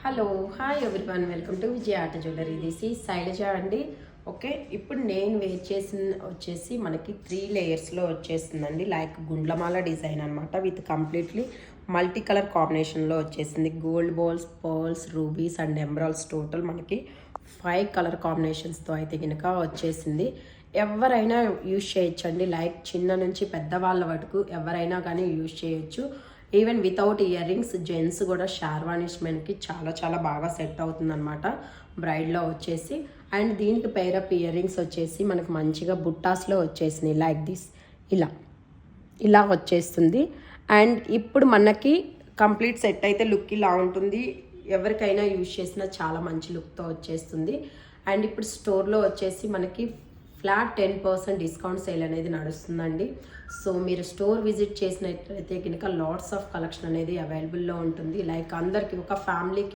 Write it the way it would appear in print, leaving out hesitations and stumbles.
Hello hi everyone, welcome to Vijaya art jewellery. This Shailaja అండి. Okay, ఇప్పుడు నేను వేర్ చేసిన వచ్చేసి మనకి 3 లేయర్స్లో వచ్చేస్తుందండి. లైక్ గుండ్లమాల డిజైన్ అనమాట, విత్ కంప్లీట్లీ మల్టీ కలర్ కాంబినేషన్లో వచ్చేసింది. Gold balls, pearls, rubies and emeralds, total మనకి 5 కలర్ కాంబినేషన్స్తో అయితే కనుక వచ్చేసింది. ఎవరైనా యూజ్ చేయొచ్చండి, లైక్ చిన్న నుంచి పెద్దవాళ్ళ వరకు ఎవరైనా కానీ యూజ్ చేయొచ్చు. Even without ear rings gents కూడా షార్వానిష్మెంట్కి చాలా చాలా బాగా సెట్ అవుతుందన్నమాట బ్రైడ్లో వచ్చేసి. అండ్ దీనికి పేరప్ ఇయర్ రింగ్స్ వచ్చేసి మనకు మంచిగా బుట్టాస్లో వచ్చేసినాయి, లైక్ దిస్ ఇలా వచ్చేస్తుంది. అండ్ ఇప్పుడు మనకి కంప్లీట్ సెట్ అయితే లుక్ ఇలా ఉంటుంది. ఎవరికైనా యూజ్ చేసినా చాలా మంచి లుక్తో వచ్చేస్తుంది. అండ్ ఇప్పుడు స్టోర్లో వచ్చేసి మనకి ఫ్లాట్ 10% డిస్కౌంట్ సేల్ అనేది నడుస్తుందండి. సో మీరు స్టోర్ విజిట్ చేసినట్లయితే కనుక లాట్స్ ఆఫ్ కలెక్షన్ అనేది అవైలబుల్లో ఉంటుంది. లైక్ అందరికీ ఒక ఫ్యామిలీకి